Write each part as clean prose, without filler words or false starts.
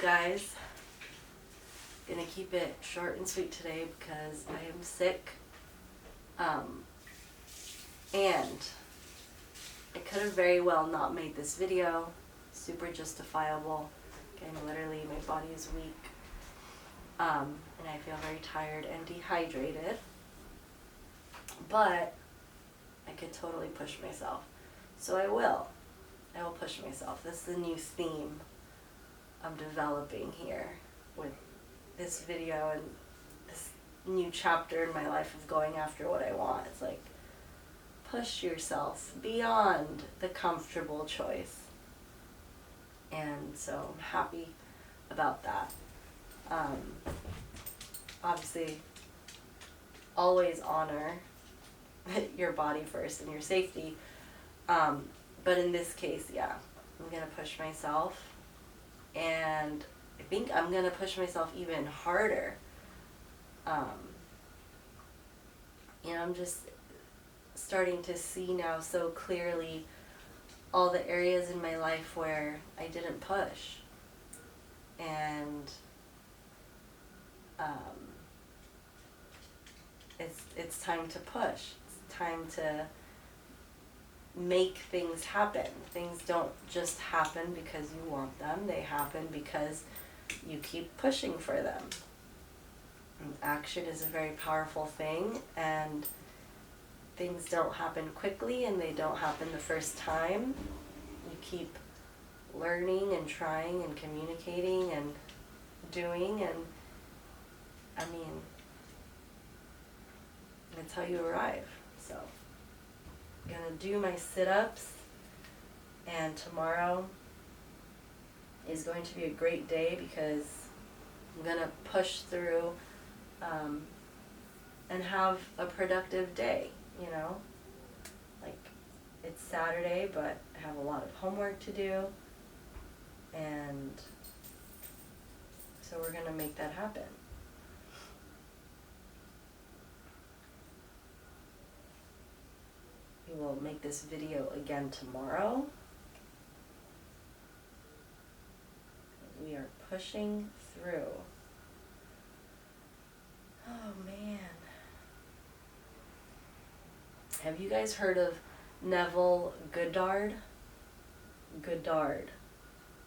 guys, gonna keep it short and sweet today because I am sick, and I could have very well not made this video. Super justifiable. Again, literally my body is weak, and I feel very tired and dehydrated, but I could totally push myself, so I will push myself. This is the new theme I'm developing here with this video and this new chapter in my life of going after what I want. It's like, push yourself beyond the comfortable choice. And so I'm happy about that. Obviously, always honor your body first and your safety. But in this case, yeah, I'm going to push myself. And I think I'm going to push myself even harder. I'm just starting to see now so clearly all the areas in my life where I didn't push. And it's time to push. It's time to make things happen. Things don't just happen because you want them. They happen because you keep pushing for them. And action is a very powerful thing, and things don't happen quickly and they don't happen the first time. You keep learning and trying and communicating and doing, and that's how you arrive. So I'm gonna do my sit-ups, and tomorrow is going to be a great day because I'm gonna push through and have a productive day. Like, it's Saturday, but I have a lot of homework to do, and so we're gonna make that happen. We will make this video again tomorrow. We are pushing through. Oh man. Have you guys heard of Neville Goddard? Goddard.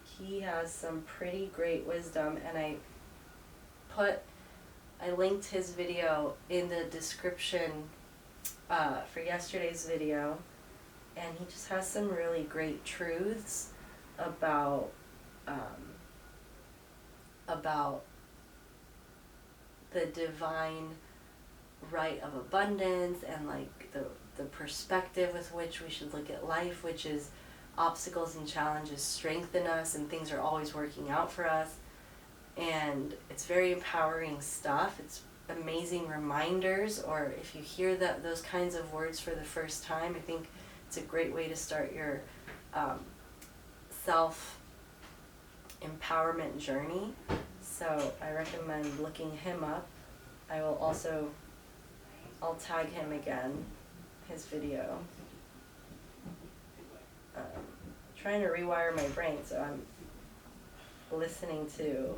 He has some pretty great wisdom, and I linked his video in the description for yesterday's video, and he just has some really great truths about the divine right of abundance, and like the perspective with which we should look at life, which is obstacles and challenges strengthen us and things are always working out for us. And it's very empowering stuff. It's amazing reminders, or if you hear those kinds of words for the first time, I think it's a great way to start your self-empowerment journey. So I recommend looking him up. I'll tag him again, his video. Trying to rewire my brain, so I'm listening to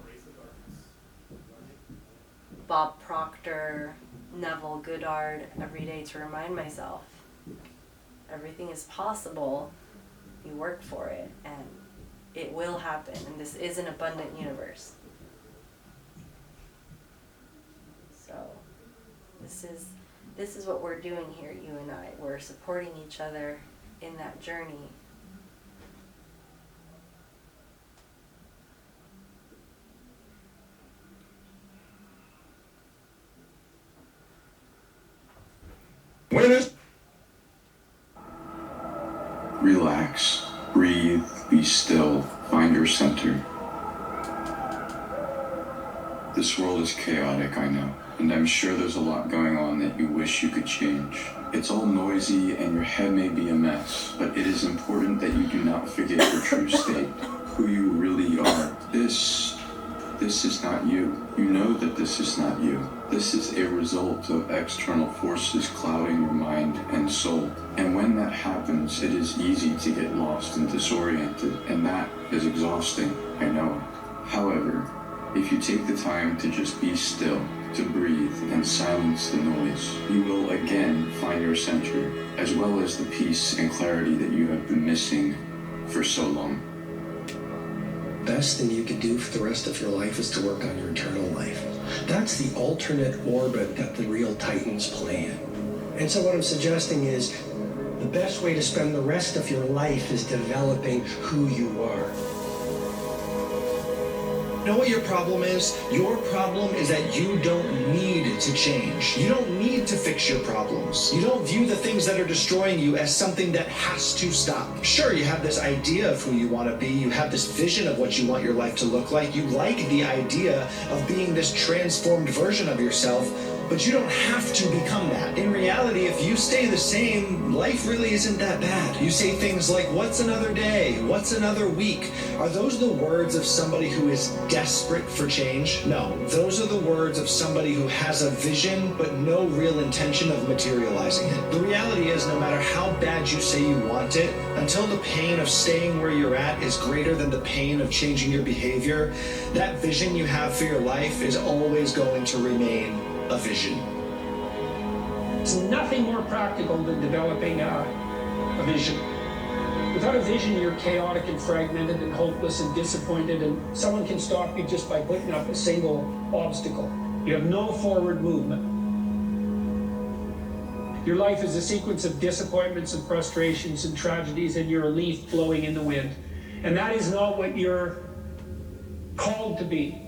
Bob Proctor, Neville Goddard every day to remind myself everything is possible. You work for it, and it will happen. And this is an abundant universe. So this is what we're doing here, you and I. We're supporting each other in that journey. Relax, breathe, be still, find your center. This world is chaotic, I know, and I'm sure there's a lot going on that you wish you could change. It's all noisy and your head may be a mess, but it is important that you do not forget your true state, who you really are. This is not you. You know that this is not you. This is a result of external forces clouding your mind and soul. And when that happens, it is easy to get lost and disoriented, and that is exhausting, I know. However, if you take the time to just be still, to breathe and silence the noise, you will again find your center, as well as the peace and clarity that you have been missing for so long. Best thing you can do for the rest of your life is to work on your eternal life. That's the alternate orbit that the real Titans play in. And so what I'm suggesting is the best way to spend the rest of your life is developing who you are. Know what your problem is? Your problem is that you don't need to change. You don't need to fix your problems. You don't view the things that are destroying you as something that has to stop. Sure, you have this idea of who you want to be. You have this vision of what you want your life to look like. You like the idea of being this transformed version of yourself, but you don't have to become that. In reality, if you stay the same, life really isn't that bad. You say things like, what's another day? What's another week? Are those the words of somebody who is desperate for change? No, those are the words of somebody who has a vision, but no real intention of materializing it. The reality is, no matter how bad you say you want it, until the pain of staying where you're at is greater than the pain of changing your behavior, that vision you have for your life is always going to remain a vision. It's nothing more practical than developing a vision. Without a vision, you're chaotic and fragmented and hopeless and disappointed, and someone can stop you just by putting up a single obstacle. You have no forward movement. Your life is a sequence of disappointments and frustrations and tragedies, and you're a leaf blowing in the wind. And that is not what you're called to be.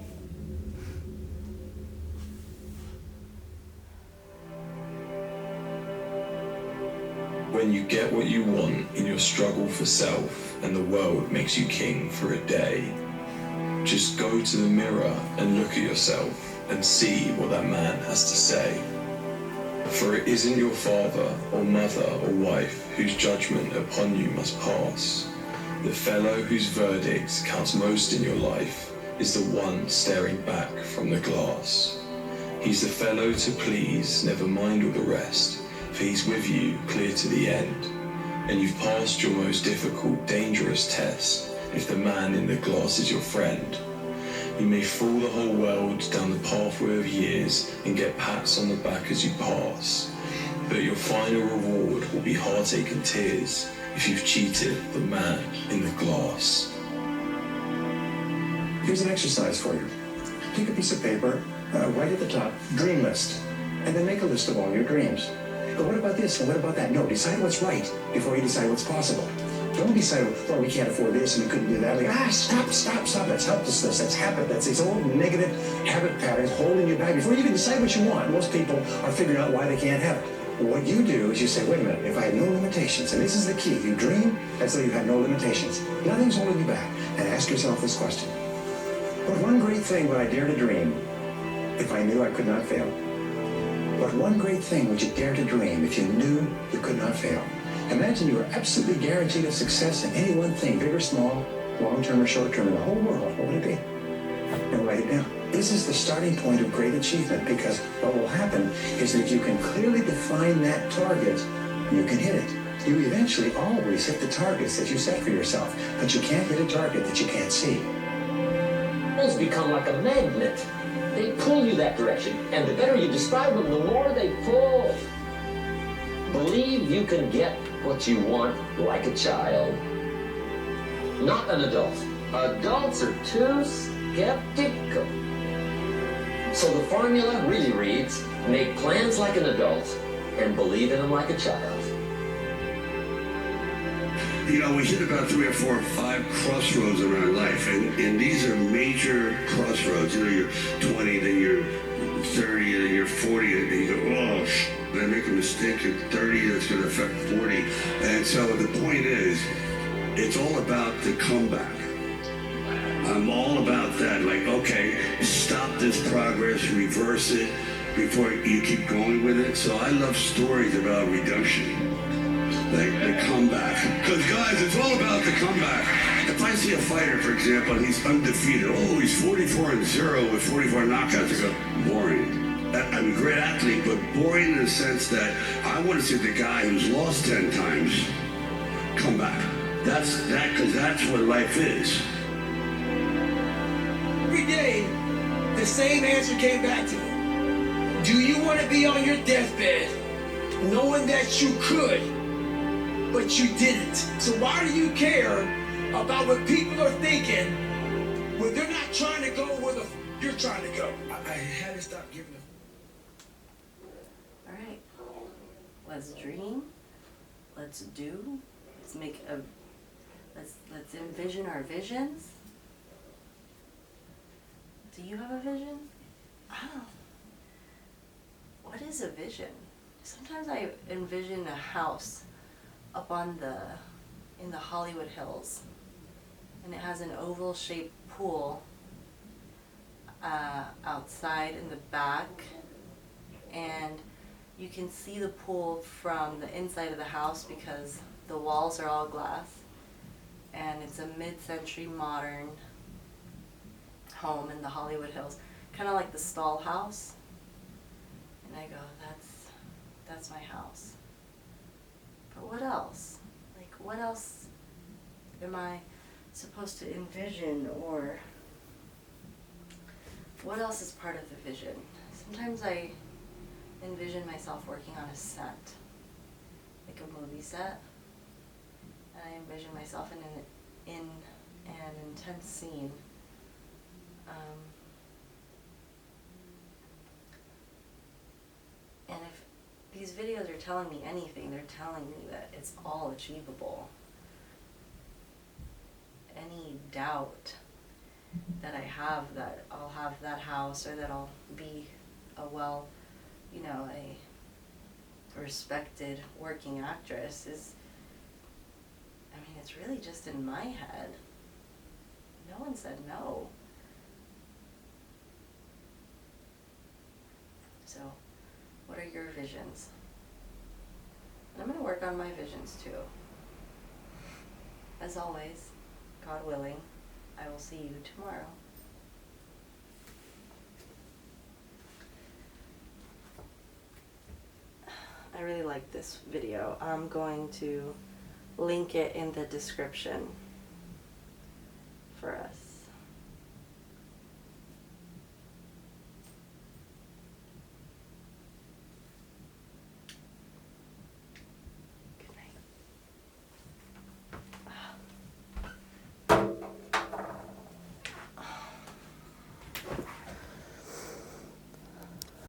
When you get what you want in your struggle for self and the world makes you king for a day, just go to the mirror and look at yourself and see what that man has to say. For it isn't your father or mother or wife whose judgment upon you must pass. The fellow whose verdict counts most in your life is the one staring back from the glass. He's the fellow to please, never mind all the rest. For he's with you clear to the end, and you've passed your most difficult, dangerous test if the man in the glass is your friend. You may fool the whole world down the pathway of years and get pats on the back as you pass, but your final reward will be heartache and tears if you've cheated the man in the glass. Here's an exercise for you. Take a piece of paper, write at the top, dream list, and then make a list of all your dreams. But what about this and what about that? No, decide what's right before you decide what's possible. Don't decide, well, we can't afford this and we couldn't do that. Like, stop. That's helplessness. That's habit. That's these old negative habit patterns holding you back. Before you can decide what you want, most people are figuring out why they can't have it. What you do is you say, wait a minute, if I had no limitations, and this is the key, you dream as though you had no limitations. Nothing's holding you back. And ask yourself this question. What one great thing would I dare to dream if I knew I could not fail? What one great thing would you dare to dream if you knew you could not fail? Imagine you were absolutely guaranteed of success in any one thing, big or small, long-term or short-term, in the whole world. What would it be? And write it down. This is the starting point of great achievement, because what will happen is that if you can clearly define that target, you can hit it. You eventually always hit the targets that you set for yourself, but you can't hit a target that you can't see. Goals become like a magnet. They pull you that direction, and the better you describe them, the more they pull. Believe you can get what you want like a child, not an adult. Adults are too skeptical. So the formula really reads, make plans like an adult and believe in them like a child. You know, we hit about 3 or 4 or 5 crossroads in our life, and these are major crossroads. You know, you're 20, then you're 30, then you're 40, and you go, oh, then I make a mistake at 30, that's going to affect 40. And so the point is, it's all about the comeback. I'm all about that, like, okay, stop this progress, reverse it, before you keep going with it. So I love stories about redemption. Like the comeback. Because guys, it's all about the comeback. If I see a fighter, for example, and he's undefeated, oh, he's 44-0 with 44 knockouts, I go, boring. I'm a great athlete, but boring in the sense that I want to see the guy who's lost 10 times come back. Because that's what life is. every day, the same answer came back to me. Do you want to be on your deathbed knowing that you could, but you didn't? So why do you care about what people are thinking when they're not trying to go where you're trying to go? I had to stop giving them. All right. Let's dream. Let's do. Let's make a. Let's envision our visions. Do you have a vision? Oh. What is a vision? Sometimes I envision a house up in the Hollywood Hills, and it has an oval-shaped pool outside in the back, and you can see the pool from the inside of the house because the walls are all glass, and it's a mid-century modern home in the Hollywood Hills, kind of like the Stall House. And I go, that's my house. But what else? Like, what else am I supposed to envision, or what else is part of the vision? Sometimes I envision myself working on a set, like a movie set, and I envision myself in an intense scene. And if these videos are telling me anything, they're telling me that it's all achievable. Any doubt that I have that I'll have that house, or that I'll be a respected working actress is, it's really just in my head. No one said no. So, what are your visions? And I'm going to work on my visions too. As always, God willing, I will see you tomorrow. I really like this video. I'm going to link it in the description for us.